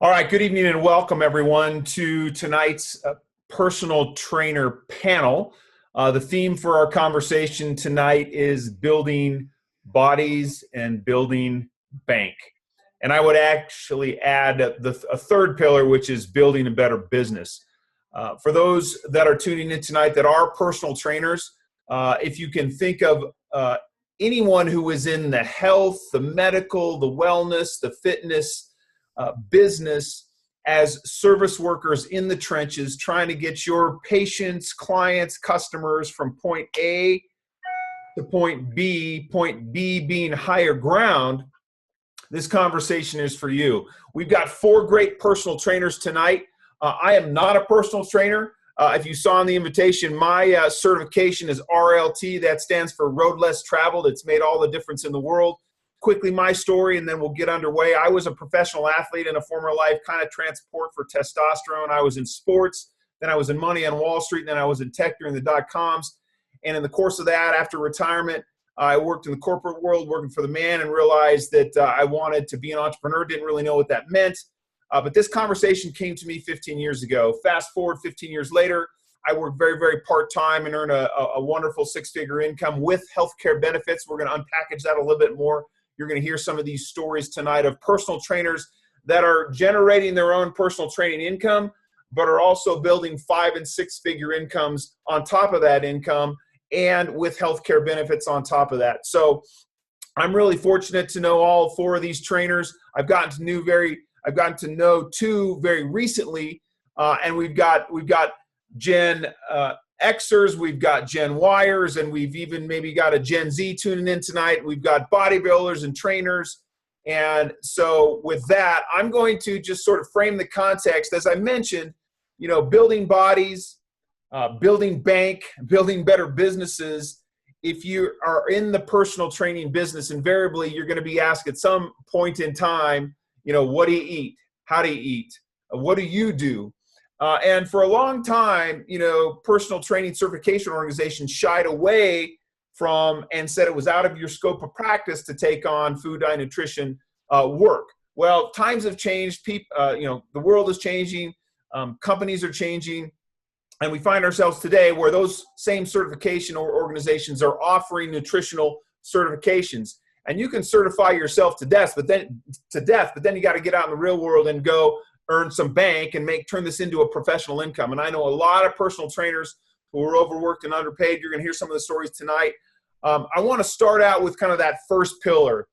All right, good evening and welcome everyone to tonight's personal trainer panel. The theme for our conversation tonight is building bodies and building bank. And I would actually add a third pillar, which is building a better business. For those that are tuning in tonight that are personal trainers, if you can think of anyone who is in the health, the medical, the wellness, the fitness, business as service workers in the trenches trying to get your patients, clients, customers from point A to point B being higher ground, this conversation is for you. We've got four great personal trainers tonight. I am not a personal trainer. If you saw in the invitation, my certification is RLT. That stands for Road Less Traveled. It's made all the difference in the world. Quickly, my story, and then we'll get underway. I was a professional athlete in a former life, kind of transport for testosterone. I was in sports, then I was in money on Wall Street, and then I was in tech during the dot-coms. And in the course of that, after retirement, I worked in the corporate world, working for the man, and realized that I wanted to be an entrepreneur, didn't really know what that meant. But this conversation came to me 15 years ago. Fast forward 15 years later, I work very, very part-time and earn a wonderful six-figure income with healthcare benefits. We're going to unpackage that a little bit more. You're going to hear some of these stories tonight of personal trainers that are generating their own personal training income, but are also building 5- and 6-figure incomes on top of that income and with healthcare benefits on top of that. So I'm really fortunate to know all four of these trainers. I've gotten to know two very recently, and we've got Gen Xers, we've got Gen Yers, and we've even maybe got a Gen Z tuning in tonight. We've got bodybuilders and trainers. And so with that, I'm going to just sort of frame the context. As I mentioned, building bodies, building bank, building better businesses. If you are in the personal training business, invariably you're going to be asked at some point in time, what do you eat? How do you eat? What do you do? And for a long time, personal training certification organizations shied away from and said it was out of your scope of practice to take on food, diet, nutrition work. Well, times have changed. The world is changing. Companies are changing. And we find ourselves today where those same certification organizations are offering nutritional certifications. And you can certify yourself to death, but then you got to get out in the real world and go earn some bank and turn this into a professional income. And I know a lot of personal trainers who are overworked and underpaid. You're going to hear some of the stories tonight. I want to start out with kind of that first pillar,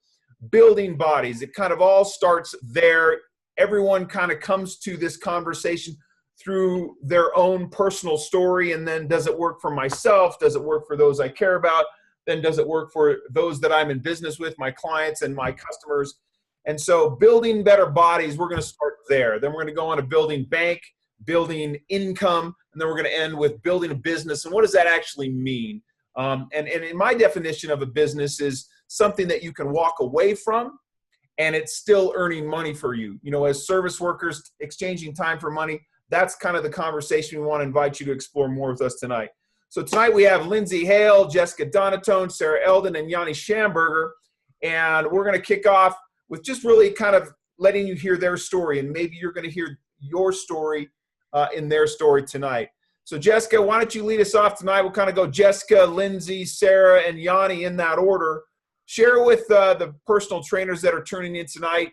building bodies. It kind of all starts there. Everyone kind of comes to this conversation through their own personal story. And then, does it work for myself? Does it work for those I care about? Then does it work for those that I'm in business with, my clients and my customers? And so building better bodies, we're going to start there. Then we're going to go on to building bank, building income, and then we're going to end with building a business. And what does that actually mean? And in my definition of a business is something that you can walk away from and it's still earning money for you. As service workers exchanging time for money, that's kind of the conversation we want to invite you to explore more with us tonight. So tonight we have Lindsay Hale, Jessica Donatone, Sarah Eldon, and Yanni Schamberger. And we're going to kick off with just really kind of letting you hear their story, and maybe you're going to hear your story in their story tonight. So Jessica, why don't you lead us off tonight? We'll kind of go Jessica, Lindsay, Sarah, and Yanni in that order. Share with the personal trainers that are tuning in tonight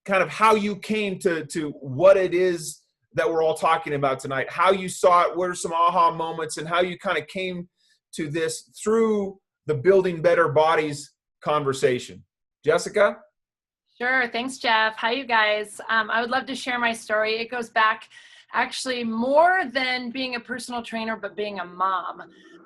kind of how you came to what it is that we're all talking about tonight, how you saw it, what are some aha moments, and how you kind of came to this through the Building Better Bodies conversation. Jessica? Sure. Thanks, Jeff. Hi, you guys. I would love to share my story. It goes back actually more than being a personal trainer, but being a mom.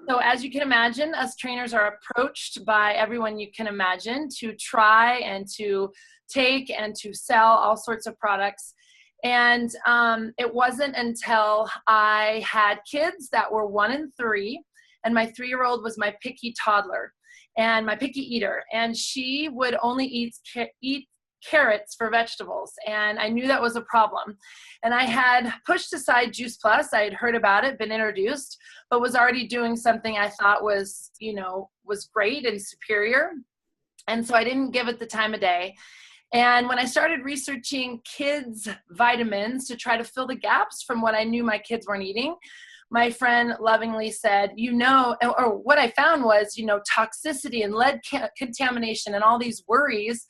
So as you can imagine, us trainers are approached by everyone you can imagine to try and to take and to sell all sorts of products. And it wasn't until I had kids that were 1 and 3, and my 3-year-old was my picky toddler and my picky eater. And she would only eat carrots for vegetables. And I knew that was a problem. And I had pushed aside Juice Plus. I had heard about it, been introduced, but was already doing something I thought was great and superior. And so I didn't give it the time of day. And when I started researching kids' vitamins to try to fill the gaps from what I knew my kids weren't eating, my friend lovingly said, or what I found was, toxicity and lead contamination and all these worries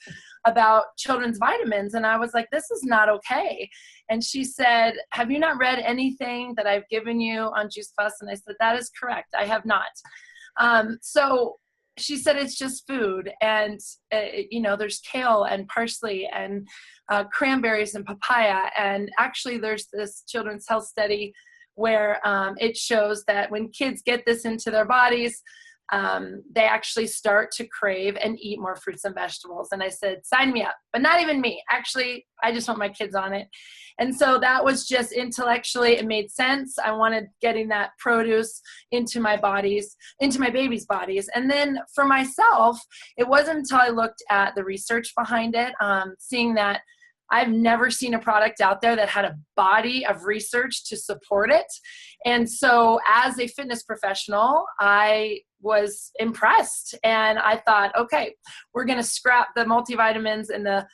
about children's vitamins. And I was like, this is not okay. And she said, have you not read anything that I've given you on Juice Plus? And I said, that is correct. I have not. So she said, it's just food. And, there's kale and parsley and cranberries and papaya. And actually there's this children's health study where it shows that when kids get this into their bodies, they actually start to crave and eat more fruits and vegetables. And I said, sign me up, but not even me. Actually, I just want my kids on it. And so that was just intellectually, it made sense. I wanted getting that produce into my baby's bodies. And then for myself, it wasn't until I looked at the research behind it, seeing that I've never seen a product out there that had a body of research to support it. And so as a fitness professional, I was impressed. And I thought, okay, we're going to scrap the multivitamins and the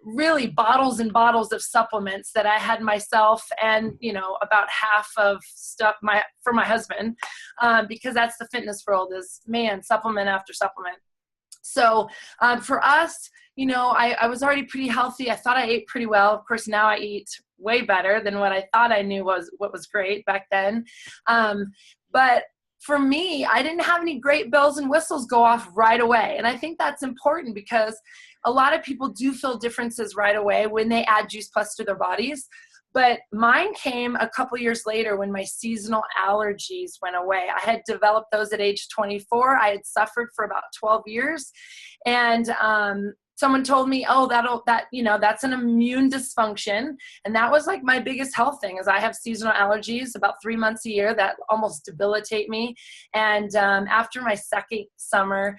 really bottles and bottles of supplements that I had myself and, about half of stuff for my husband, because that's the fitness world is, man, supplement after supplement. So for us, I was already pretty healthy. I thought I ate pretty well. Of course, now I eat way better than what I thought I knew was what was great back then. But for me, I didn't have any great bells and whistles go off right away. And I think that's important because a lot of people do feel differences right away when they add Juice Plus to their bodies. But mine came a couple years later when my seasonal allergies went away. I had developed those at age 24. I had suffered for about 12 years. And someone told me, oh, that's an immune dysfunction. And that was like my biggest health thing is I have seasonal allergies about 3 months a year that almost debilitate me. And after my second summer,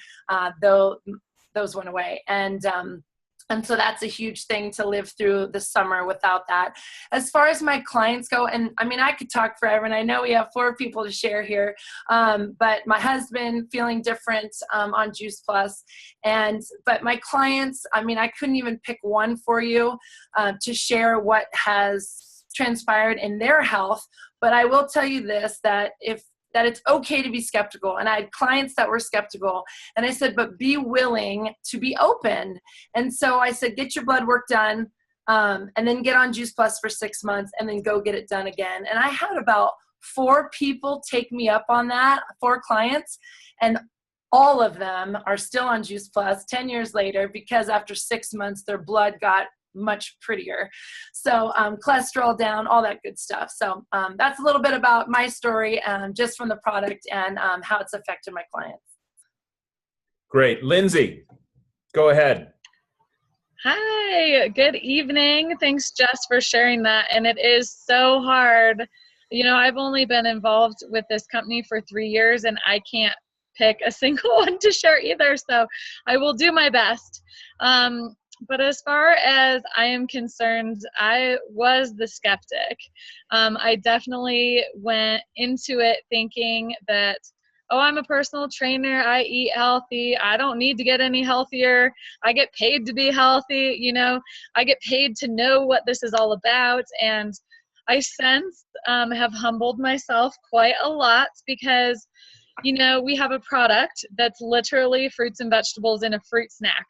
those went away. And so that's a huge thing to live through the summer without that. As far as my clients go, and I mean, I could talk forever, and I know we have 4 people to share here, but my husband feeling different on Juice Plus. But my clients, I mean, I couldn't even pick one for you to share what has transpired in their health. But I will tell you this, that it's okay to be skeptical. And I had clients that were skeptical. And I said, but be willing to be open. And so I said, get your blood work done and then get on Juice Plus for 6 months and then go get it done again. And I had about 4 people take me up on that, 4 clients. And all of them are still on Juice Plus 10 years later because after 6 months, their blood got much prettier. So cholesterol down, all that good stuff. So that's a little bit about my story just from the product and how it's affected my clients. Great. Lindsay, go ahead. Hi, good evening. Thanks, Jess, for sharing that. And it is so hard. I've only been involved with this company for 3 years and I can't pick a single one to share either. So I will do my best. But as far as I am concerned, I was the skeptic. I definitely went into it thinking that, oh, I'm a personal trainer. I eat healthy. I don't need to get any healthier. I get paid to be healthy. I get paid to know what this is all about. And I since have humbled myself quite a lot because, we have a product that's literally fruits and vegetables in a fruit snack.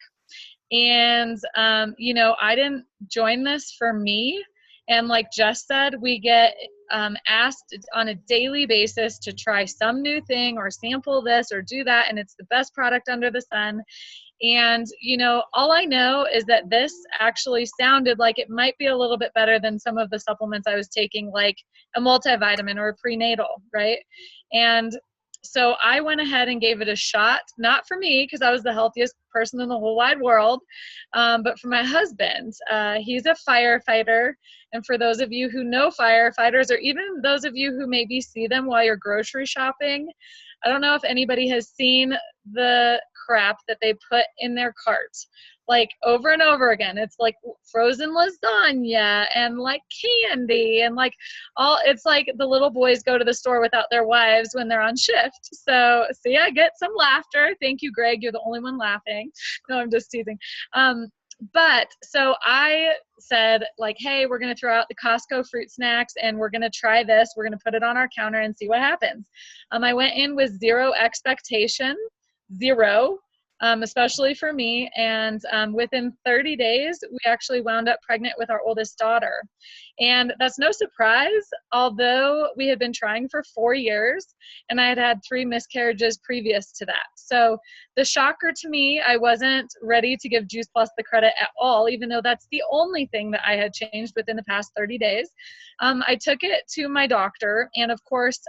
And, I didn't join this for me. And like Jess said, we get asked on a daily basis to try some new thing or sample this or do that. And it's the best product under the sun. And, all I know is that this actually sounded like it might be a little bit better than some of the supplements I was taking, like a multivitamin or a prenatal, right? And so I went ahead and gave it a shot, not for me because I was the healthiest person in the whole wide world, but for my husband. He's a firefighter. And for those of you who know firefighters, or even those of you who maybe see them while you're grocery shopping, I don't know if anybody has seen the crap that they put in their cart, like over and over again. It's like frozen lasagna and like candy and like it's like the little boys go to the store without their wives when they're on shift. So see, I get some laughter. Thank you, Greg. You're the only one laughing. No, I'm just teasing. But so I said, like, hey, we're going to throw out the Costco fruit snacks and we're going to try this. We're going to put it on our counter and see what happens. I went in with zero expectation, zero, especially for me. And within 30 days, we actually wound up pregnant with our oldest daughter. And that's no surprise, although we had been trying for 4 years and I had had 3 miscarriages previous to that. So the shocker to me, I wasn't ready to give Juice Plus the credit at all, even though that's the only thing that I had changed within the past 30 days. I took it to my doctor, and of course,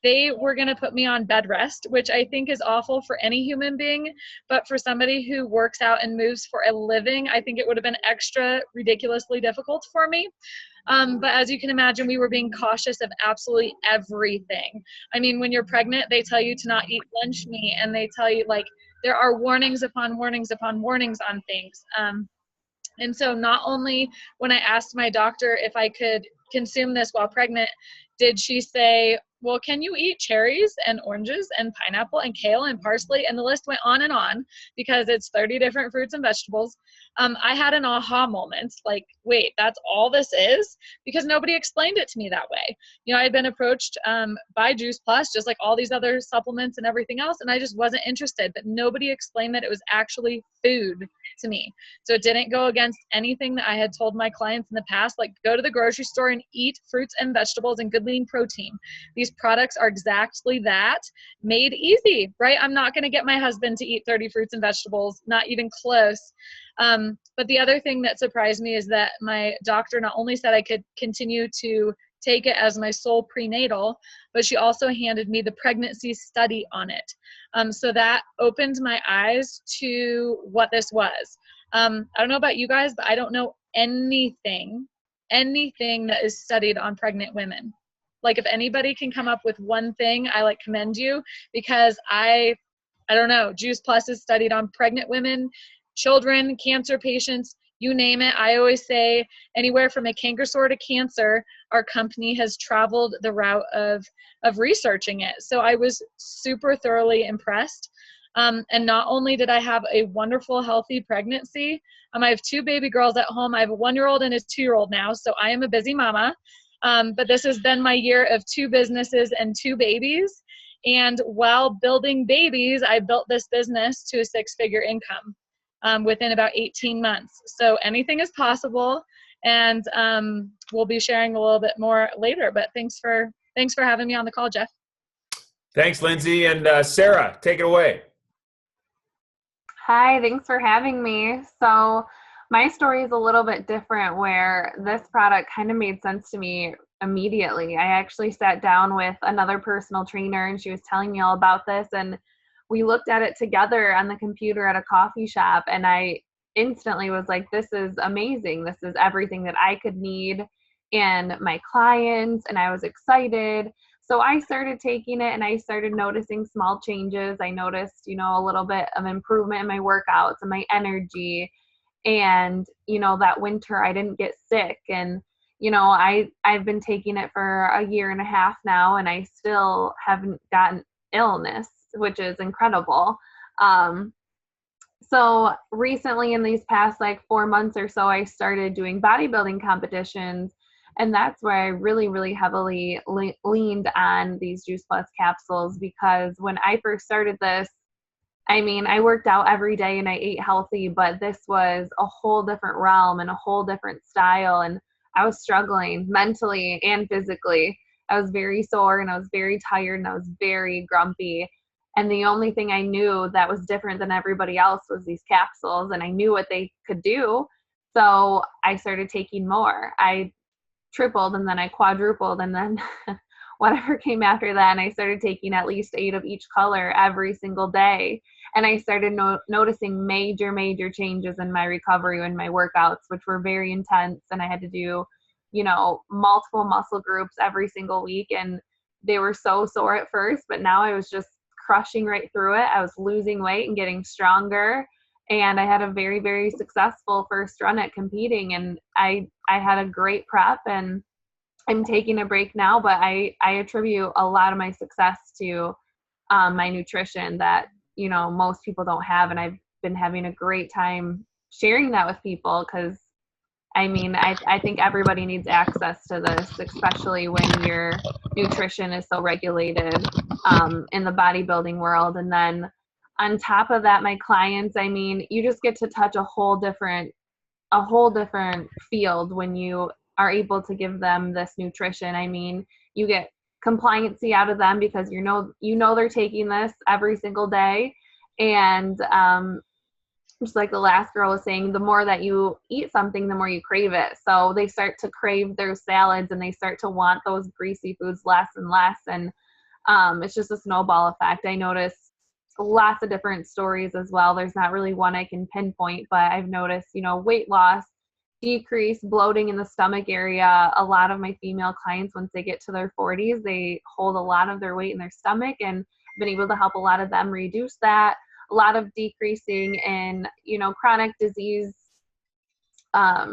they were going to put me on bed rest, which I think is awful for any human being. But for somebody who works out and moves for a living, I think it would have been extra ridiculously difficult for me. But as you can imagine, we were being cautious of absolutely everything. I mean, when you're pregnant, they tell you to not eat lunch meat, and they tell you, like, there are warnings upon warnings upon warnings on things. And so not only when I asked my doctor if I could consume this while pregnant, did she say, well, can you eat cherries and oranges and pineapple and kale and parsley? And the list went on because it's 30 different fruits and vegetables. I had an aha moment, like, wait, that's all this is? Because nobody explained it to me that way. You know, I had been approached by Juice Plus, just like all these other supplements and everything else, and I just wasn't interested. But nobody explained that it was actually food to me. So it didn't go against anything that I had told my clients in the past, like go to the grocery store and eat fruits and vegetables and good lean protein. These products are exactly that, made easy, right? I'm not going to get my husband to eat 30 fruits and vegetables, not even close. But the other thing that surprised me is that my doctor not only said I could continue to take it as my sole prenatal, but she also handed me the pregnancy study on it. So that opened my eyes to what this was. I don't know about you guys, but I don't know anything that is studied on pregnant women. Like, if anybody can come up with one thing, I commend you, because I don't know, Juice Plus is studied on pregnant women, children, cancer patients, you name it. I always say anywhere from a canker sore to cancer, our company has traveled the route of researching it. So I was super thoroughly impressed. And not only did I have a wonderful, healthy pregnancy, I have 2 baby girls at home. I have a 1-year-old and a 2-year-old now. So I am a busy mama. But this has been my year of 2 businesses and 2 babies. And while building babies, I built this business to a 6-figure income within about 18 months. So anything is possible. And we'll be sharing a little bit more later. But thanks for having me on the call, Jeff. Thanks, Lindsay. And Sarah, take it away. Hi, thanks for having me. So my story is a little bit different, where this product kind of made sense to me immediately. I actually sat down with another personal trainer and she was telling me all about this, and we looked at it together on the computer at a coffee shop, and I instantly was like, this is amazing. This is everything that I could need and my clients, and I was excited. So I started taking it and I started noticing small changes. I noticed, a little bit of improvement in my workouts and my energy. And, that winter I didn't get sick. And, I've been taking it for a 1.5 years now, and I still haven't gotten illness, which is incredible. So recently, in these past 4 months or so, I started doing bodybuilding competitions. And that's where I really, really heavily leaned on these Juice Plus capsules, because when I first started this, I worked out every day and I ate healthy, but this was a whole different realm and a whole different style. And I was struggling mentally and physically. I was very sore and I was very tired and I was very grumpy. And the only thing I knew that was different than everybody else was these capsules, and I knew what they could do. So I started taking more. I tripled, and then I quadrupled, and then whatever came after that, and I started taking at least 8 of each color every single day. And I started noticing major changes in my recovery and my workouts, which were very intense. And I had to do, multiple muscle groups every single week. And they were so sore at first, but now I was just crushing right through it. I was losing weight and getting stronger. And I had a very, very successful first run at competing. And I had a great prep, and I'm taking a break now, but I attribute a lot of my success to my nutrition that, most people don't have. And I've been having a great time sharing that with people, because I mean, I think everybody needs access to this, especially when your nutrition is so regulated in the bodybuilding world. And then on top of that, my clients, I mean, you just get to touch a whole different field when you are able to give them this nutrition. I mean, you get compliancy out of them because you know they're taking this every single day. And just like the last girl was saying, the more that you eat something, the more you crave it. So they start to crave their salads and they start to want those greasy foods less and less. And it's just a snowball effect. I notice lots of different stories as well. There's not really one I can pinpoint, but I've noticed, weight loss, decrease, bloating in the stomach area. A lot of my female clients, once they get to their 40s, they hold a lot of their weight in their stomach, and I've been able to help a lot of them reduce that. A lot of decreasing in, chronic disease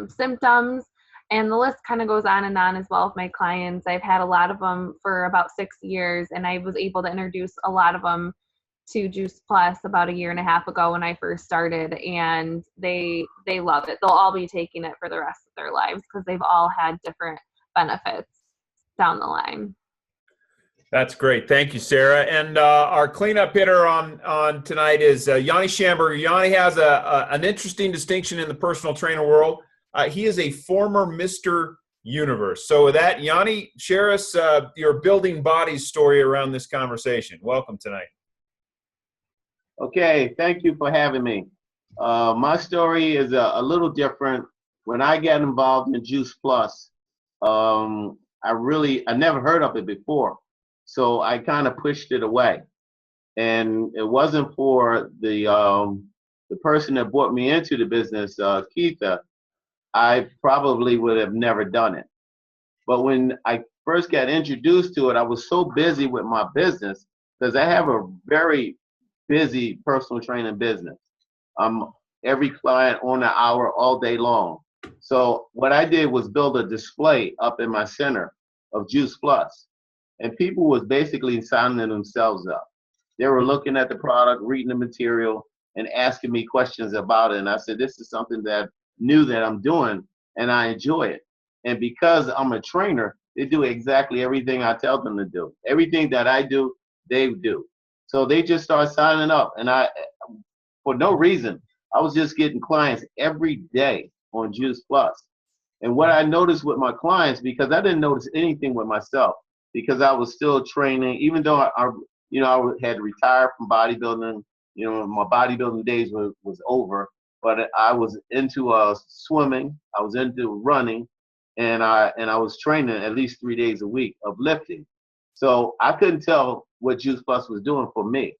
symptoms. And the list kind of goes on and on as well with my clients. I've had a lot of them for about 6 years, and I was able to introduce a lot of them to Juice Plus about 1.5 years ago when I first started, and they love it. They'll all be taking it for the rest of their lives because they've all had different benefits down the line. That's great. Thank you, Sarah. And our cleanup hitter on tonight is Yanni Schamberger. Yanni has an interesting distinction in the personal trainer world. He is a former Mr. Universe. So with that, Yanni, share us your building bodies story around this conversation. Welcome tonight. Okay, thank you for having me. My story is a little different. When I got involved in Juice Plus, I never heard of it before. So I kind of pushed it away, and it wasn't for the person that brought me into the business, Keitha. I probably would have never done it. But when I first got introduced to it, I was so busy with my business because I have a very busy personal training business. Every client on an hour all day long. So what I did was build a display up in my center of Juice Plus. And people was basically signing themselves up. They were looking at the product, reading the material, and asking me questions about it. And I said, this is something that new that I'm doing, and I enjoy it. And because I'm a trainer, they do exactly everything I tell them to do. Everything that I do, they do. So they just start signing up. And for no reason, I was just getting clients every day on Juice Plus. And what I noticed with my clients, because I didn't notice anything with myself, because I was still training, even though I had retired from bodybuilding. My bodybuilding days was over, but I was into swimming, I was into running, and I was training at least 3 days a week of lifting. So I couldn't tell what Juice Plus was doing for me.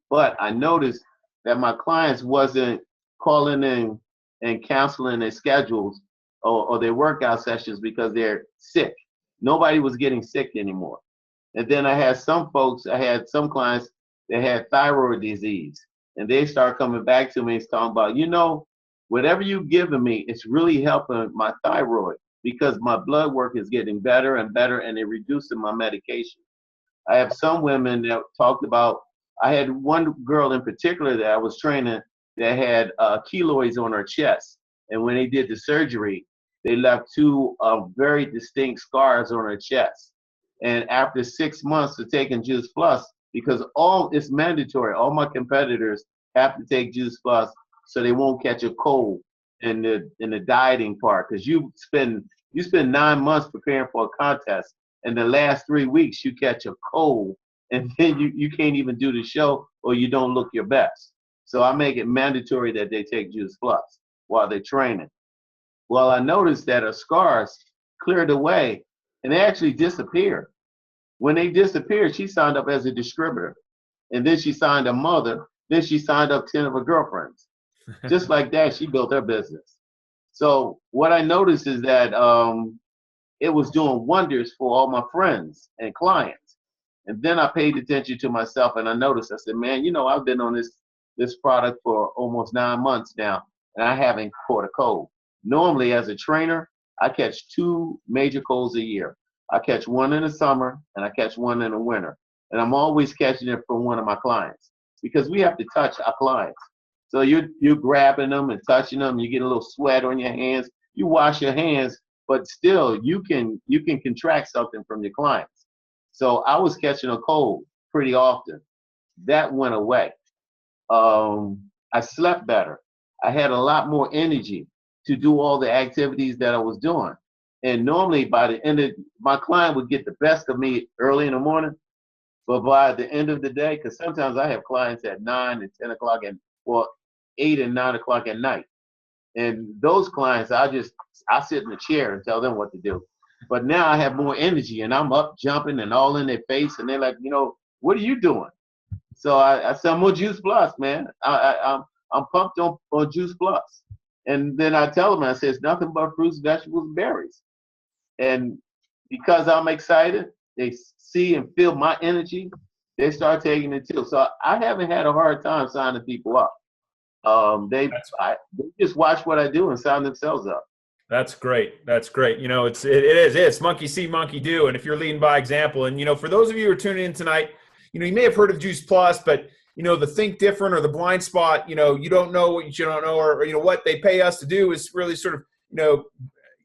But I noticed that my clients wasn't calling in and canceling their schedules or their workout sessions because they're sick. Nobody was getting sick anymore. And then I had some clients that had thyroid disease, and they start coming back to me and talking about, whatever you've given me, it's really helping my thyroid because my blood work is getting better and better, and they're reducing my medication. I have some women that talked about, I had one girl in particular that I was training that had keloids on her chest. And when they did the surgery, they left 2 very distinct scars on her chest. And after 6 months of taking Juice Plus, because it's mandatory, all my competitors have to take Juice Plus so they won't catch a cold in the dieting part. Because you spend 9 months preparing for a contest, and the last 3 weeks you catch a cold, and then you can't even do the show or you don't look your best. So I make it mandatory that they take Juice Plus while they're training. Well, I noticed that her scars cleared away and they actually disappeared. When they disappeared, she signed up as a distributor. And then she signed a mother. Then she signed up 10 of her girlfriends. Just like that, she built her business. So what I noticed is that it was doing wonders for all my friends and clients. And then I paid attention to myself and I noticed, I said, man, I've been on this product for almost 9 months now, and I haven't caught a cold. Normally, as a trainer, I catch 2 major colds a year. I catch one in the summer and I catch one in the winter. And I'm always catching it from one of my clients because we have to touch our clients. So you're grabbing them and touching them. You get a little sweat on your hands. You wash your hands, but still you can contract something from your clients. So I was catching a cold pretty often. That went away. I slept better. I had a lot more energy to do all the activities that I was doing. And normally by the end of my client would get the best of me early in the morning, but by the end of the day, because sometimes I have clients at 9 and 10 o'clock and 8 and 9 o'clock at night. And those clients, I sit in the chair and tell them what to do. But now I have more energy and I'm up jumping and all in their face. And they're like, what are you doing? So I said, I'm on Juice Plus, man. I'm pumped on Juice Plus. And then I tell them, I say, it's nothing but fruits, vegetables, and berries. And because I'm excited, they see and feel my energy, they start taking it too. So I haven't had a hard time signing people up. They just watch what I do and sign themselves up. That's great. That's great. It's monkey see, monkey do. And if you're leading by example, and, for those of you who are tuning in tonight, you may have heard of Juice Plus, but, the think different or the blind spot, you don't know what you don't know, or what they pay us to do is really sort of,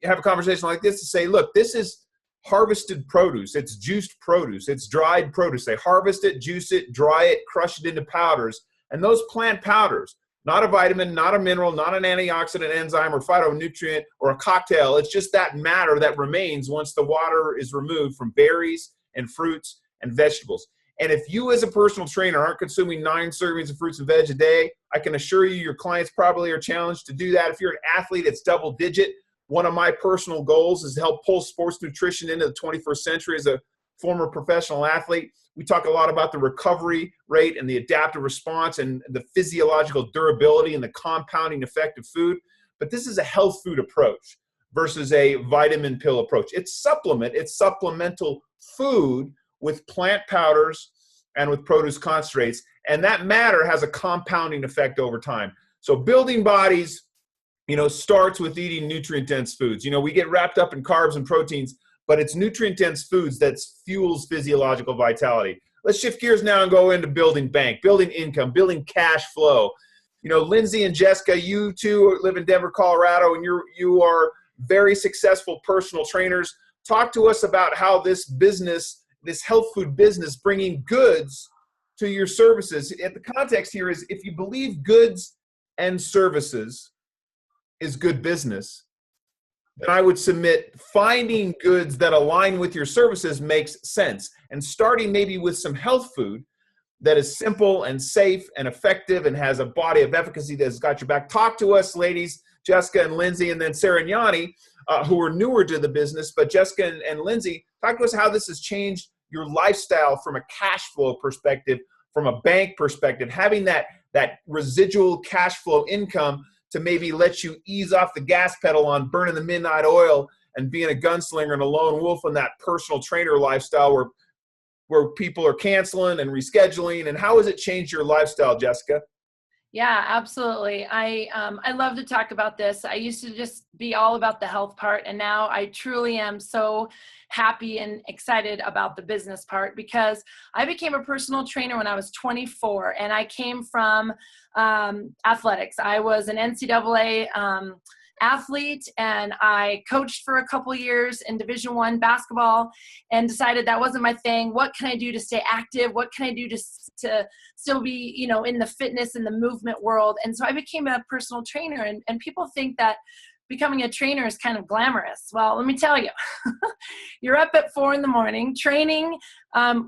have a conversation like this to say, look, this is harvested produce. It's juiced produce. It's dried produce. They harvest it, juice it, dry it, crush it into powders. And those plant powders, not a vitamin, not a mineral, not an antioxidant, enzyme, or phytonutrient, or a cocktail. It's just that matter that remains once the water is removed from berries and fruits and vegetables. And if you as a personal trainer aren't consuming 9 servings of fruits and veg a day, I can assure you your clients probably are challenged to do that. If you're an athlete, it's double digit. One of my personal goals is to help pull sports nutrition into the 21st century as a former professional athlete. We talk a lot about the recovery rate and the adaptive response and the physiological durability and the compounding effect of food. But this is a health food approach versus a vitamin pill approach. It's supplemental food with plant powders and with produce concentrates. And that matter has a compounding effect over time. So building bodies, starts with eating nutrient-dense foods. We get wrapped up in carbs and proteins, but it's nutrient-dense foods that fuels physiological vitality. Let's shift gears now and go into building bank, building income, building cash flow. Lindsay and Jessica, you two live in Denver, Colorado, and you are very successful personal trainers. Talk to us about how this business, this health food business, bringing goods to your services. The context here is if you believe goods and services is good business, then I would submit finding goods that align with your services makes sense. And starting maybe with some health food that is simple and safe and effective and has a body of efficacy that's got your back. Talk to us, ladies, Jessica and Lindsay, and then Sarah and Yanni, who are newer to the business. But Jessica and Lindsay, talk to us how this has changed your lifestyle from a cash flow perspective, from a bank perspective, having that residual cash flow income to maybe let you ease off the gas pedal on burning the midnight oil and being a gunslinger and a lone wolf in that personal trainer lifestyle where people are canceling and rescheduling. And how has it changed your lifestyle, Jessica? Yeah, absolutely. I love to talk about this. I used to just be all about the health part, and now I truly am so happy and excited about the business part because I became a personal trainer when I was 24, and I came from athletics. I was an NCAA athlete, and I coached for a couple years in Division I basketball and decided that wasn't my thing. What can I do to stay active? What can I do to still be, in the fitness and the movement world? And so I became a personal trainer, and people think that becoming a trainer is kind of glamorous. Well, let me tell you, you're up at 4 a.m. training.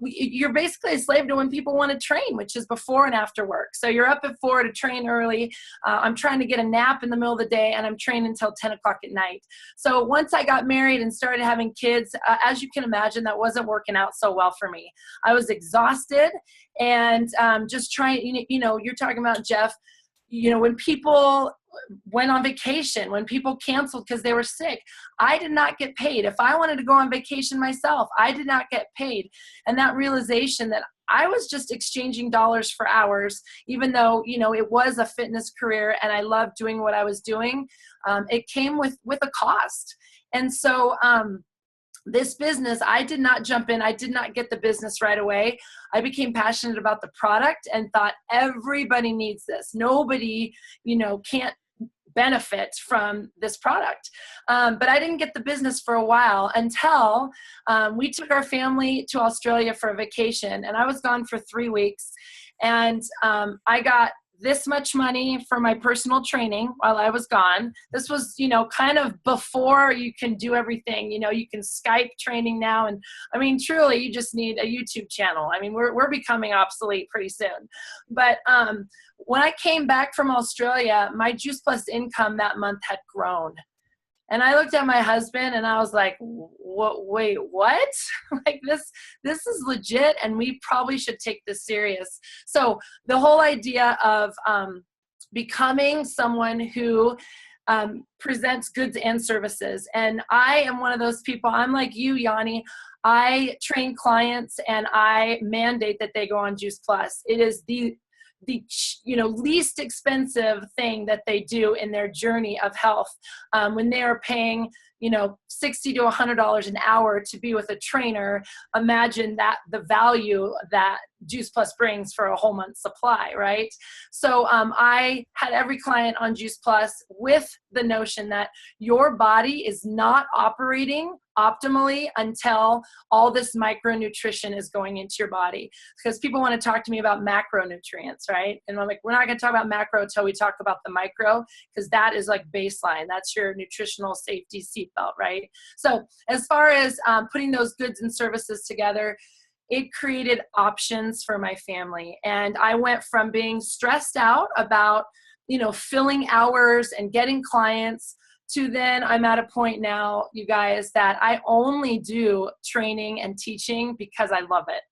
You're basically a slave to when people want to train, which is before and after work. So you're up at 4 to train early. I'm trying to get a nap in the middle of the day, and I'm training until 10 o'clock at night. So once I got married and started having kids, as you can imagine, that wasn't working out so well for me. I was exhausted and just trying, you're talking about, Jeff, when people went on vacation, when people canceled because they were sick, I did not get paid. If I wanted to go on vacation myself, I did not get paid. And that realization that I was just exchanging dollars for hours, even though, it was a fitness career and I loved doing what I was doing, it came with a cost. And so this business, I did not jump in. I did not get the business right away. I became passionate about the product and thought everybody needs this. Nobody, can't benefit from this product. But I didn't get the business for a while until we took our family to Australia for a vacation, and I was gone for 3 weeks. And I got this much money for my personal training while I was gone. This was, kind of before you can do everything. You can Skype training now. And I mean, truly, you just need a YouTube channel. I mean, we're becoming obsolete pretty soon. But when I came back from Australia, my Juice Plus income that month had grown. And I looked at my husband and I was like, wait, what? Like this is legit, and we probably should take this serious. So the whole idea of becoming someone who presents goods and services. And I am one of those people, I'm like you, Yanni. I train clients and I mandate that they go on Juice Plus. It is the least expensive thing that they do in their journey of health. When they are paying, $60 to $100 an hour to be with a trainer, imagine that the value that Juice Plus brings for a whole month's supply, right? So I had every client on Juice Plus with the notion that your body is not operating optimally until all this micronutrition is going into your body. Because people want to talk to me about macronutrients, right? And I'm like, we're not going to talk about macro until we talk about the micro, because that is like baseline. That's your nutritional safety seatbelt, right? So as far as putting those goods and services together, it created options for my family. And I went from being stressed out about, filling hours and getting clients to then I'm at a point now, you guys, that I only do training and teaching because I love it.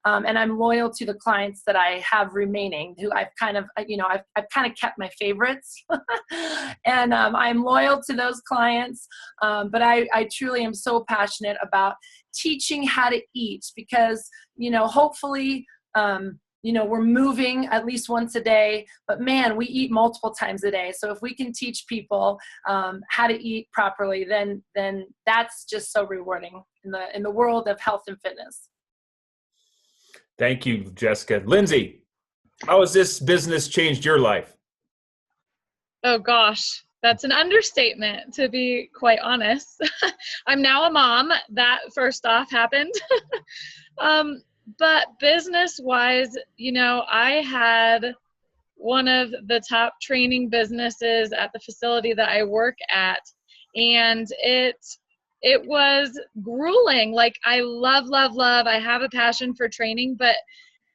And I'm loyal to the clients that I have remaining, who I've kind of, I've kind of kept my favorites. And I'm loyal to those clients. But I truly am so passionate about teaching how to eat because, hopefully, we're moving at least once a day, but man, we eat multiple times a day. So if we can teach people how to eat properly, then that's just so rewarding in the world of health and fitness. Thank you, Jessica. Lindsay, how has this business changed your life? Oh gosh, that's an understatement, to be quite honest. I'm now a mom. That first off happened. But business-wise, I had one of the top training businesses at the facility that I work at, and it was grueling. Like, I love, I have a passion for training, but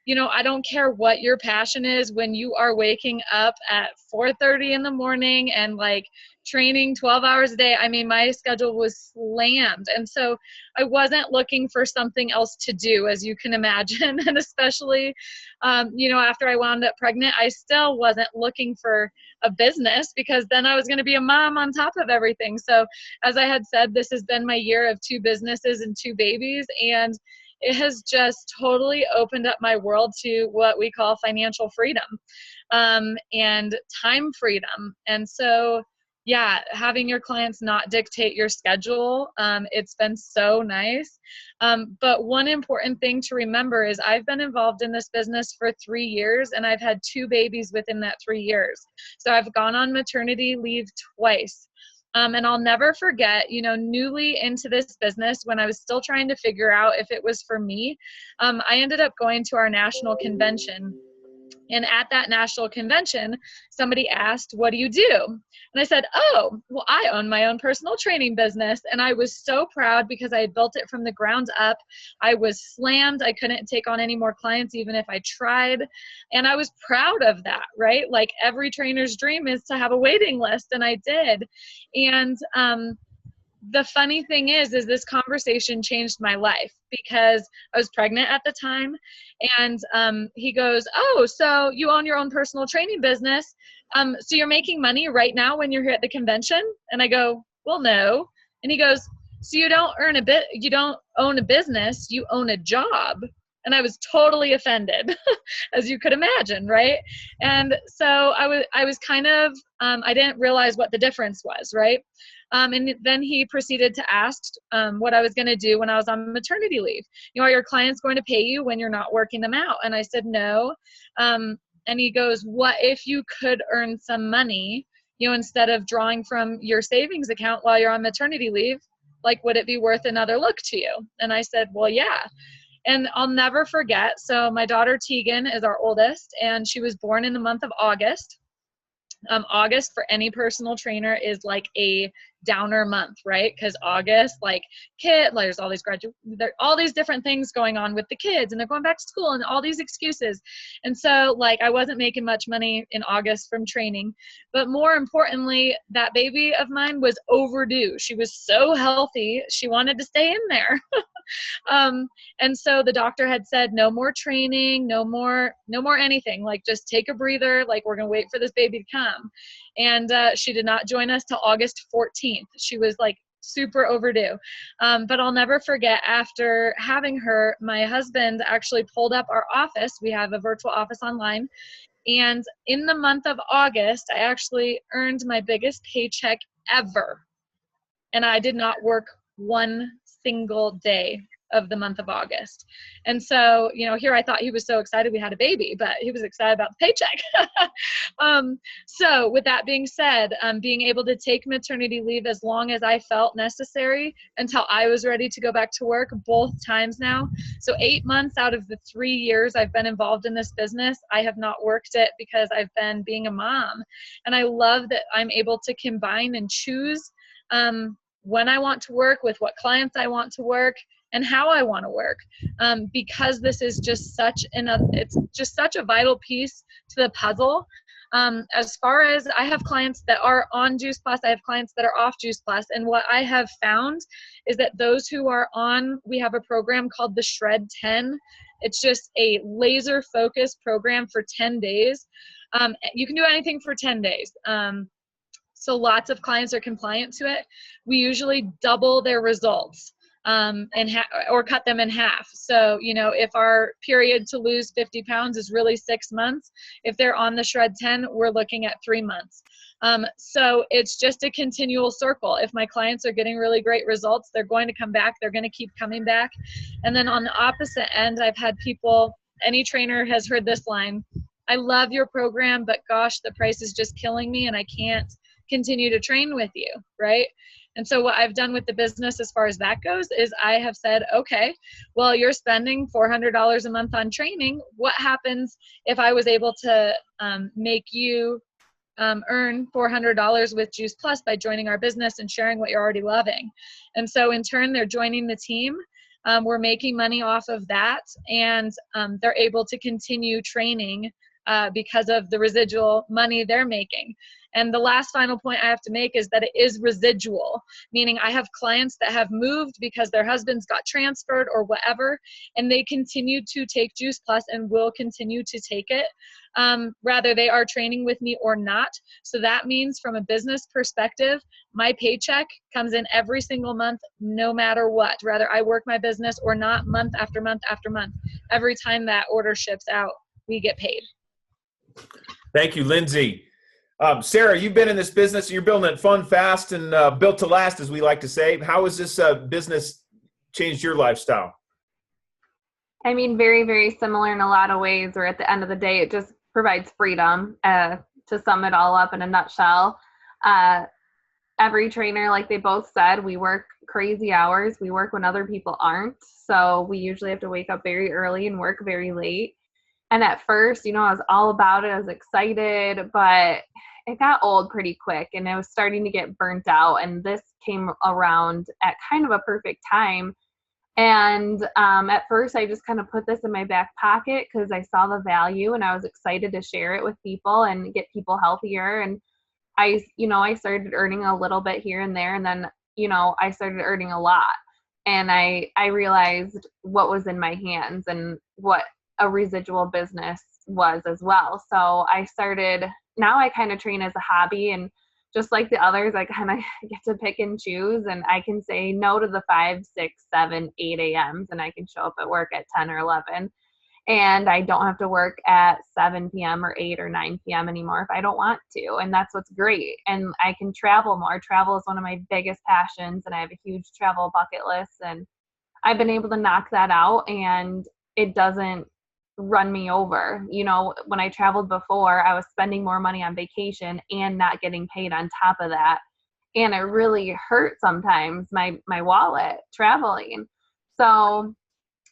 I don't care what your passion is when you are waking up at 4:30 in the morning and like training 12 hours a day. I mean, my schedule was slammed. And so I wasn't looking for something else to do, as you can imagine. And especially, after I wound up pregnant, I still wasn't looking for a business because then I was going to be a mom on top of everything. So as I had said, this has been my year of 2 businesses and 2 babies. And it has just totally opened up my world to what we call financial freedom and time freedom. And so, yeah, having your clients not dictate your schedule, it's been so nice. But one important thing to remember is I've been involved in this business for 3 years, and I've had 2 babies within that 3 years. So I've gone on maternity leave twice. And I'll never forget, newly into this business, when I was still trying to figure out if it was for me, I ended up going to our national convention. And at that national convention, somebody asked, "What do you do?" And I said, "Oh, well, I own my own personal training business." And I was so proud because I had built it from the ground up. I was slammed. I couldn't take on any more clients, even if I tried. And I was proud of that, right? Like every trainer's dream is to have a waiting list. And I did. And, the funny thing is this conversation changed my life because I was pregnant at the time. And he goes, "Oh, so you own your own personal training business. So you're making money right now when you're here at the convention?" And I go, "Well, no." And he goes, "So you don't own a business, you own a job." And I was totally offended, as you could imagine, right? And so I was kind of, I didn't realize what the difference was, right? And then he proceeded to ask what I was going to do when I was on maternity leave. Are your clients going to pay you when you're not working them out? And I said, no. And he goes, what if you could earn some money, instead of drawing from your savings account while you're on maternity leave? Like, would it be worth another look to you? And I said, well, yeah. And I'll never forget. So my daughter Tegan is our oldest, and she was born in the month of August. August for any personal trainer is like a downer month, right? Because August, there's all these all these different things going on with the kids, and they're going back to school and all these excuses. And so I wasn't making much money in August from training, but more importantly, that baby of mine was overdue. She was so healthy. She wanted to stay in there. And so the doctor had said, no more training, no more anything, just take a breather. We're going to wait for this baby to come. And she did not join us till August 14th. She was super overdue. But I'll never forget, after having her, my husband actually pulled up our office. We have a virtual office online. And in the month of August, I actually earned my biggest paycheck ever. And I did not work one single day of the month of August. And so, here I thought he was so excited we had a baby, but he was excited about the paycheck. So with that being said, being able to take maternity leave as long as I felt necessary until I was ready to go back to work, both times now. So 8 months out of the 3 years I've been involved in this business, I have not worked it because I've been being a mom. And I love that I'm able to combine and choose when I want to work, with what clients I want to work, and how I want to work, because this is just it's just such a vital piece to the puzzle. As far as, I have clients that are on Juice Plus, I have clients that are off Juice Plus, and what I have found is that those who are on, we have a program called the Shred 10. It's just a laser focused program for 10 days. You can do anything for 10 days. So lots of clients are compliant to it. We usually double their results or cut them in half. So, if our period to lose 50 pounds is really 6 months, if they're on the Shred 10, we're looking at 3 months. So it's just a continual circle. If my clients are getting really great results, they're going to come back. They're going to keep coming back. And then on the opposite end, I've had people, any trainer has heard this line, I love your program, but gosh, the price is just killing me and I can't continue to train with you, right? And so what I've done with the business as far as that goes is I have said, okay, well, you're spending $400 a month on training. What happens if I was able to make you earn $400 with Juice Plus by joining our business and sharing what you're already loving? And so in turn, they're joining the team. We're making money off of that, and they're able to continue training because of the residual money they're making. And the last final point I have to make is that it is residual, meaning I have clients that have moved because their husbands got transferred or whatever, and they continue to take Juice Plus and will continue to take it, whether they are training with me or not. So that means, from a business perspective, my paycheck comes in every single month, no matter what, whether I work my business or not, month after month after month. Every time that order ships out, we get paid. Thank you, Lindsay. Sarah, you've been in this business. You're building it fun, fast, and built to last, as we like to say. How has this business changed your lifestyle? I mean, very, very similar in a lot of ways, where at the end of the day, it just provides freedom. To sum it all up in a nutshell, every trainer, like they both said, we work crazy hours. We work when other people aren't. So we usually have to wake up very early and work very late. And at first, I was all about it. I was excited, but it got old pretty quick and I was starting to get burnt out. And this came around at kind of a perfect time. And at first, I just kind of put this in my back pocket because I saw the value and I was excited to share it with people and get people healthier. And I started earning a little bit here and there. And then, I started earning a lot. And I realized what was in my hands and what a residual business was as well. So now I kind of train as a hobby, and just like the others, I kind of get to pick and choose, and I can say no to the 5, 6, 7, 8 a.m.s, and I can show up at work at 10 or 11. and I don't have to work at 7 p.m. or 8 or 9 p.m. anymore if I don't want to. And that's what's great. And I can travel more. Travel is one of my biggest passions, and I have a huge travel bucket list. And I've been able to knock that out, and it doesn't run me over. You know, when I traveled before, I was spending more money on vacation and not getting paid on top of that. And it really hurt sometimes, my wallet traveling. So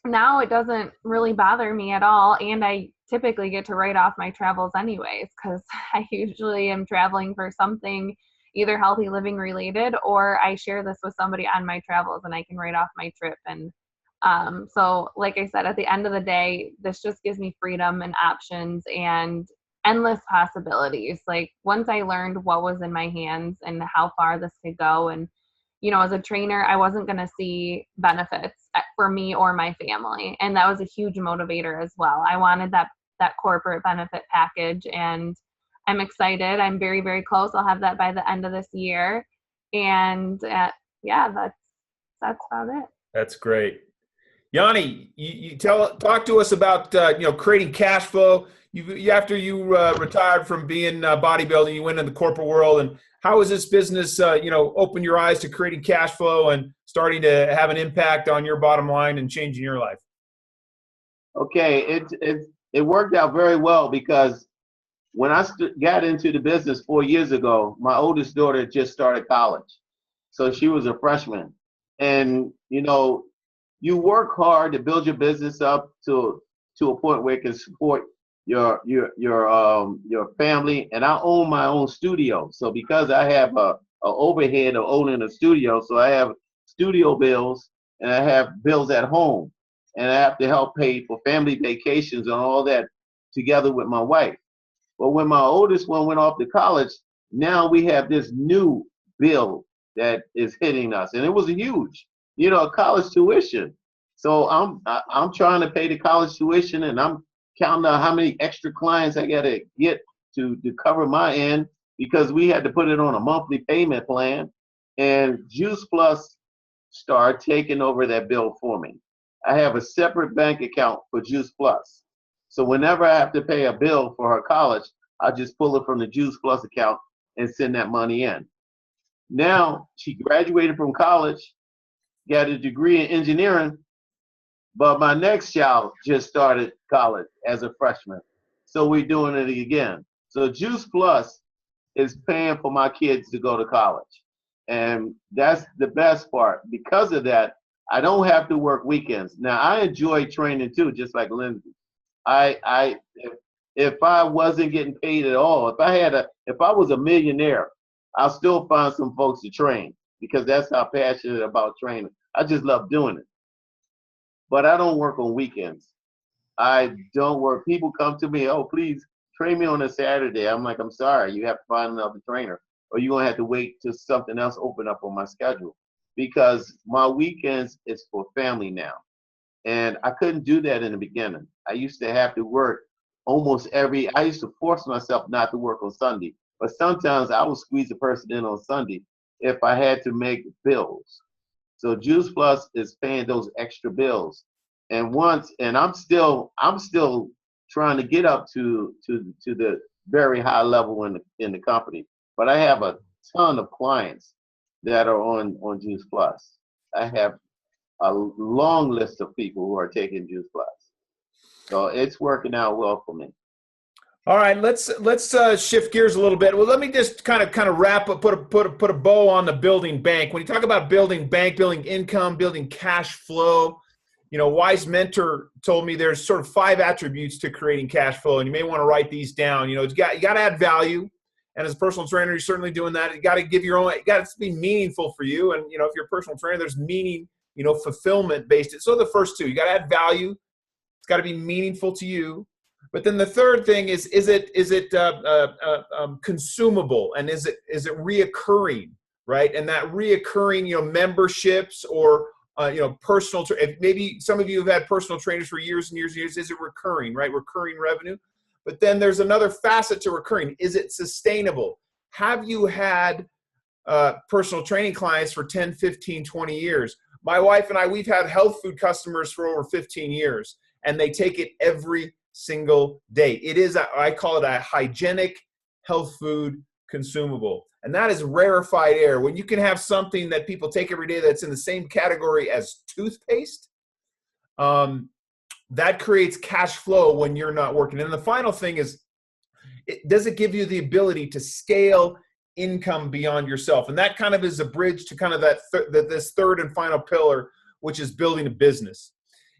now it doesn't really bother me at all, and I typically get to write off my travels anyways, because I usually am traveling for something either healthy living related, or I share this with somebody on my travels and I can write off my trip. And so like I said, at the end of the day, this just gives me freedom and options and endless possibilities. Like, once I learned what was in my hands and how far this could go, and you know, as a trainer, I wasn't going to see benefits for me or my family. And that was a huge motivator as well. I wanted that corporate benefit package, and I'm excited. I'm very, very close. I'll have that by the end of this year. And yeah, that's about it. That's great. Yanni, you talk to us about, creating cash flow. After you retired from being bodybuilding, you went in the corporate world, and how has this business, opened your eyes to creating cash flow and starting to have an impact on your bottom line and changing your life? Okay, it worked out very well, because when I got into the business 4 years ago, my oldest daughter just started college, so she was a freshman, and you work hard to build your business up to a point where it can support your family. And I own my own studio, so because I have a overhead of owning a studio, so I have studio bills and I have bills at home, and I have to help pay for family vacations and all that together with my wife. But when my oldest one went off to college, now we have this new bill that is hitting us, and it was a huge, college tuition. So I'm trying to pay the college tuition, and I'm counting out how many extra clients I got to get to cover my end, because we had to put it on a monthly payment plan. And Juice Plus started taking over that bill for me. I have a separate bank account for Juice Plus. So whenever I have to pay a bill for her college, I just pull it from the Juice Plus account and send that money in. Now she graduated from college, got a degree in engineering, but my next child just started college as a freshman. So we're doing it again. So Juice Plus is paying for my kids to go to college. And that's the best part. Because of that, I don't have to work weekends. Now, I enjoy training too, just like Lindsay. If I wasn't getting paid at all, if I was a millionaire, I'll still find some folks to train, because that's how passionate about training. I just love doing it. But I don't work on weekends. I don't work. People come to me, oh, please train me on a Saturday. I'm like, I'm sorry, you have to find another trainer, or you're gonna have to wait till something else open up on my schedule, because my weekends is for family now. And I couldn't do that in the beginning. I used to have to work I used to force myself not to work on Sunday, but sometimes I would squeeze a person in on Sunday if I had to make bills. So Juice Plus is paying those extra bills. And I'm still trying to get up to the very high level in the company. But I have a ton of clients that are on Juice Plus. I have a long list of people who are taking Juice Plus. So it's working out well for me. All right, let's shift gears a little bit. Well, let me just kind of wrap up, put a bow on the building bank. When you talk about building bank, building income, building cash flow, Wise Mentor told me there's sort of 5 attributes to creating cash flow, and you may want to write these down. You got to add value, and as a personal trainer, you're certainly doing that. You got to give your own. You got to be meaningful for you, and if you're a personal trainer, there's meaning, fulfillment based. So the first 2, you got to add value. It's got to be meaningful to you. But then the third thing is it consumable, and is it reoccurring, right? And that reoccurring, memberships or personal. Maybe some of you have had personal trainers for years and years and years. Is it recurring, right? Recurring revenue. But then there's another facet to recurring. Is it sustainable? Have you had personal training clients for 10, 15, 20 years? My wife and I, we've had health food customers for over 15 years. and they take it every single day. It is, I call it a hygienic health food consumable. And that is rarefied air. When you can have something that people take every day that's in the same category as toothpaste, that creates cash flow when you're not working. And the final thing is, does it give you the ability to scale income beyond yourself? And that kind of is a bridge to kind of this third and final pillar, which is building a business.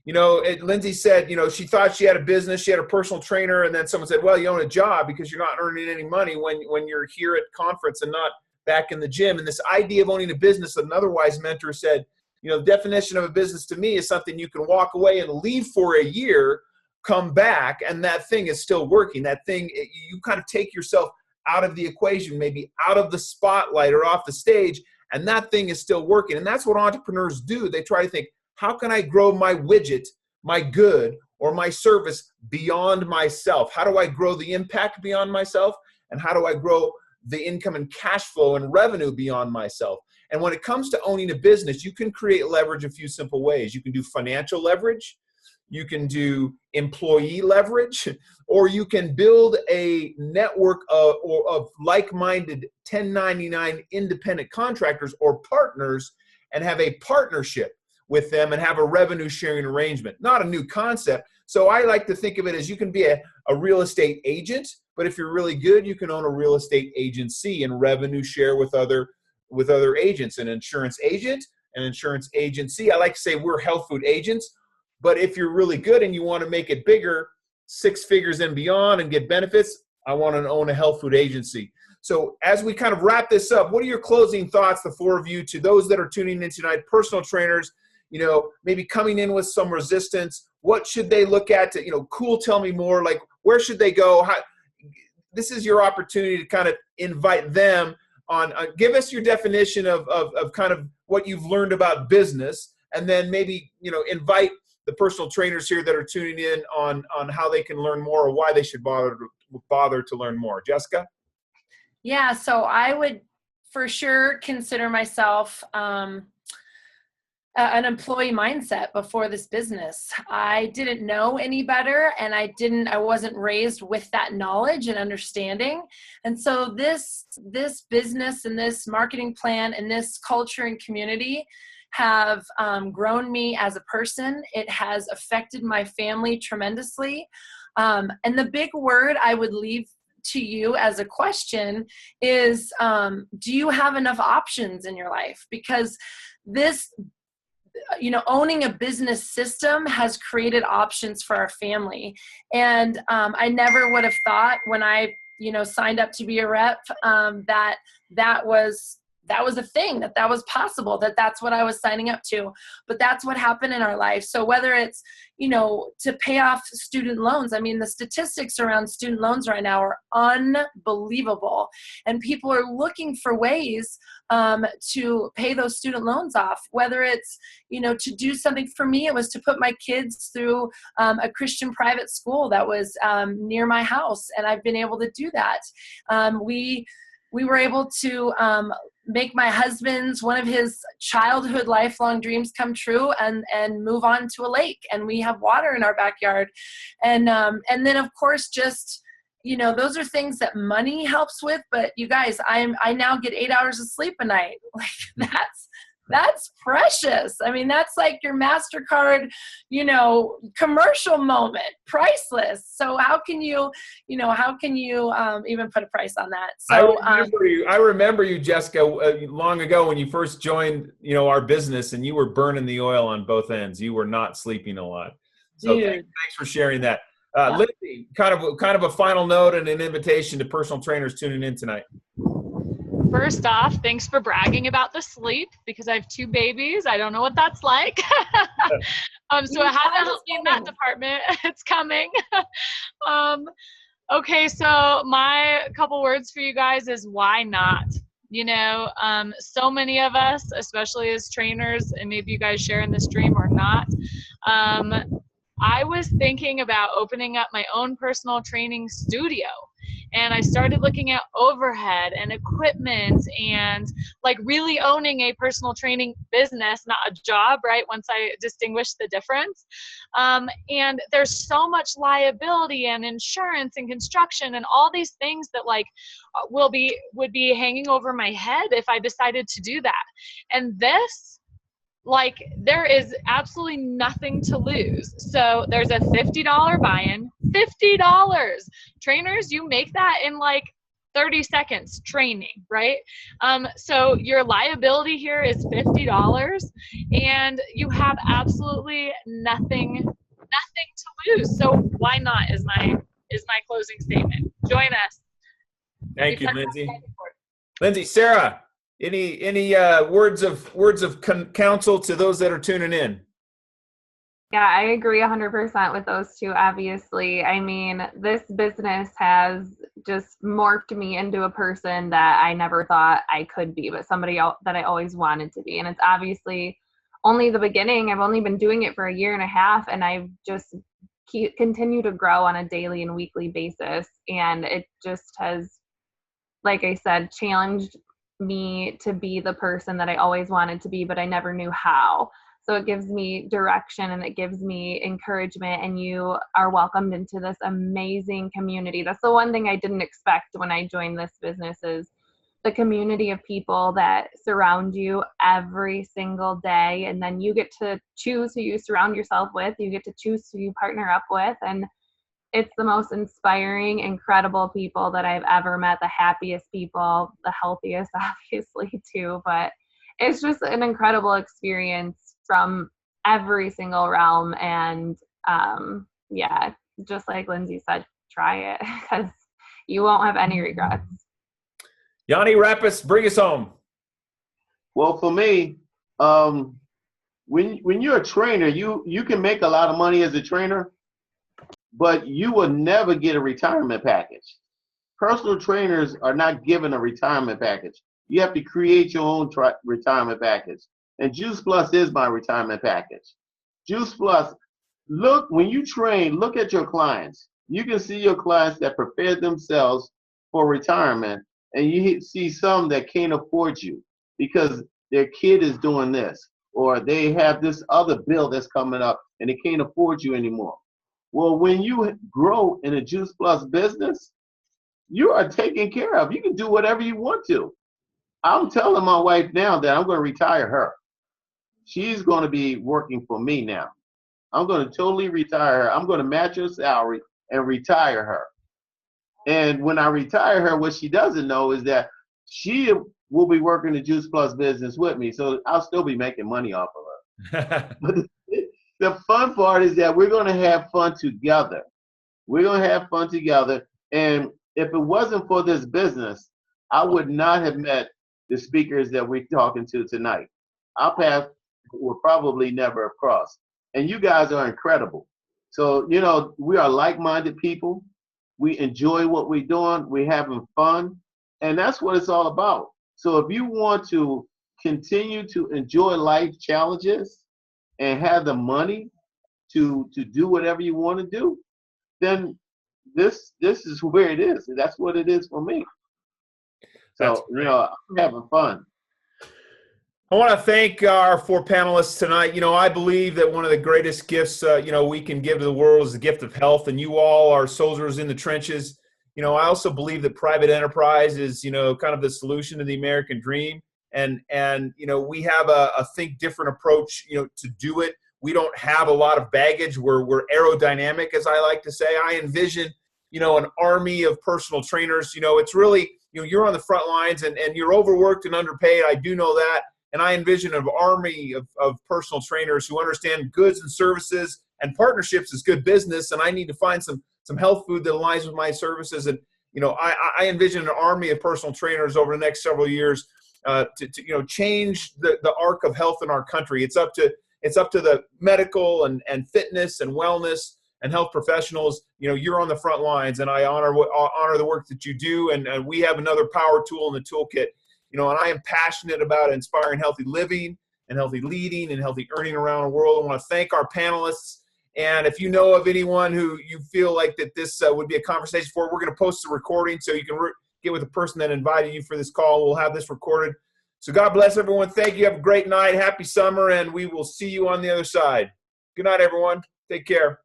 You know, Lindsay said, you know, she thought she had a business, she had a personal trainer, and then someone said, well, you own a job because you're not earning any money when you're here at conference and not back in the gym. And this idea of owning a business, another wise mentor said, you know, the definition of a business to me is something you can walk away and leave for a year, come back, and that thing is still working. That thing, you kind of take yourself out of the equation, maybe out of the spotlight or off the stage, and that thing is still working. And that's what entrepreneurs do. They try to think, how can I grow my widget, my good, or my service beyond myself? How do I grow the impact beyond myself? And how do I grow the income and cash flow and revenue beyond myself? And when it comes to owning a business, you can create leverage a few simple ways. You can do financial leverage, you can do employee leverage, or you can build a network of like-minded 1099 independent contractors or partners and have a partnership with them and have a revenue sharing arrangement. Not a new concept. So I like to think of it as you can be a real estate agent, but if you're really good, you can own a real estate agency and revenue share with other agents. An insurance agent, an insurance agency. I like to say we're health food agents, but if you're really good and you want to make it bigger, 6 figures and beyond and get benefits, I want to own a health food agency. So as we kind of wrap this up, what are your closing thoughts, the 4 of you, to those that are tuning in tonight, personal trainers, you know, maybe coming in with some resistance? What should they look at to, you know, cool, tell me more, like where should they go? This is your opportunity to kind of invite them on, give us your definition of kind of what you've learned about business, and then maybe, you know, invite the personal trainers here that are tuning in on how they can learn more or why they should bother to learn more. Jessica? Yeah, so I would for sure consider myself an employee mindset before this business. I didn't know any better, and I wasn't raised with that knowledge and understanding. And so this business and this marketing plan and this culture and community have grown me as a person. It has affected my family tremendously. And the big word I would leave to you as a question is, do you have enough options in your life? Because this, you know, owning a business system has created options for our family. And I never would have thought when I, you know, signed up to be a rep, that was a thing, that was possible, that's what I was signing up to. But that's what happened in our life. So whether it's, you know, to pay off student loans, I mean, the statistics around student loans right now are unbelievable. And people are looking for ways to pay those student loans off. Whether it's, you know, to do something, for me, it was to put my kids through a Christian private school that was near my house. And I've been able to do that. We were able to make my husband's, one of his childhood lifelong dreams come true and move on to a lake. And we have water in our backyard. And then of course, just, you know, those are things that money helps with, but you guys, I now get 8 hours of sleep a night. Like that's precious. I mean, that's like your MasterCard, you know, commercial moment, priceless. So how can you even put a price on that? So I remember you, Jessica, long ago when you first joined, you know, our business, and you were burning the oil on both ends. You were not sleeping a lot. So thanks for sharing that. Lindsay, kind of a final note and an invitation to personal trainers tuning in tonight. First off, thanks for bragging about the sleep, because I have 2 babies. I don't know what that's like. So it hasn't helped me in that department. It's coming. Okay, so my couple words for you guys is, why not? You know, so many of us, especially as trainers, and maybe you guys share in this dream or not, I was thinking about opening up my own personal training studio. And I started looking at overhead and equipment and like really owning a personal training business, not a job, right? Once I distinguished the difference. And there's so much liability and insurance and construction and all these things that like would be hanging over my head if I decided to do that. And this, like, there is absolutely nothing to lose. So there's a $50 buy-in, $50. Trainers, you make that in like 30 seconds training, right? So your liability here is $50 and you have absolutely nothing to lose. So why not is my closing statement. Join us. Thank you, Lindsay. Lindsay, Sarah, any words of counsel to those that are tuning in? Yeah, I agree 100% with those two, obviously. I mean, this business has just morphed me into a person that I never thought I could be, but somebody else that I always wanted to be. And it's obviously only the beginning. I've only been doing it for a year and a half, and I've just continue to grow on a daily and weekly basis. And it just has, like I said, challenged me to be the person that I always wanted to be, but I never knew how. So it gives me direction and it gives me encouragement, and you are welcomed into this amazing community. That's the one thing I didn't expect when I joined this business, is the community of people that surround you every single day. And then you get to choose who you surround yourself with. You get to choose who you partner up with. And it's the most inspiring, incredible people that I've ever met, the happiest people, the healthiest, obviously, too. But it's just an incredible experience from every single realm. And yeah, just like Lindsay said, try it because you won't have any regrets. Yanni Rappas, bring us home. Well, for me, when you're a trainer, you can make a lot of money as a trainer, but you will never get a retirement package. Personal trainers are not given a retirement package. You have to create your own retirement package. And Juice Plus is my retirement package. Juice Plus, when you train, look at your clients. You can see your clients that prepared themselves for retirement, and you see some that can't afford you because their kid is doing this, or they have this other bill that's coming up and they can't afford you anymore. Well, when you grow in a Juice Plus business, you are taken care of. You can do whatever you want to. I'm telling my wife now that I'm going to retire her. She's going to be working for me now. I'm going to totally retire her. I'm going to match her salary and retire her. And when I retire her, what she doesn't know is that she will be working the Juice Plus business with me. So I'll still be making money off of her. But the fun part is that we're going to have fun together. We're going to have fun together. And if it wasn't for this business, I would not have met the speakers that we're talking to tonight. Our path will probably never cross. And you guys are incredible. So, we are like-minded people. We enjoy what we're doing. We're having fun. And that's what it's all about. So if you want to continue to enjoy life challenges and have the money to do whatever you want to do, then this is where it is. That's what it is for me. So, I'm having fun. I want to thank our four panelists tonight. I believe that one of the greatest gifts, we can give to the world is the gift of health, and you all are soldiers in the trenches. I also believe that private enterprise is, kind of the solution to the American dream. And we have a think different approach, to do it. We don't have a lot of baggage. We're aerodynamic, as I like to say. I envision, an army of personal trainers. It's really, you're on the front lines and you're overworked and underpaid. I do know that. And I envision an army of personal trainers who understand goods and services and partnerships is good business. And I need to find some health food that aligns with my services. And, I envision an army of personal trainers over the next several years to change the arc of health in our country. It's up to the medical and fitness and wellness and health professionals. You're on the front lines, and I honor the work that you do. And we have another power tool in the toolkit. And I am passionate about inspiring healthy living and healthy leading and healthy earning around the world. I want to thank our panelists And if you know of anyone who you feel like that this would be a conversation for, we're going to post the recording so you can get with the person that invited you for this call. We'll have this recorded. So God bless everyone. Thank you. Have a great night. Happy summer, and we will see you on the other side. Good night, everyone. Take care.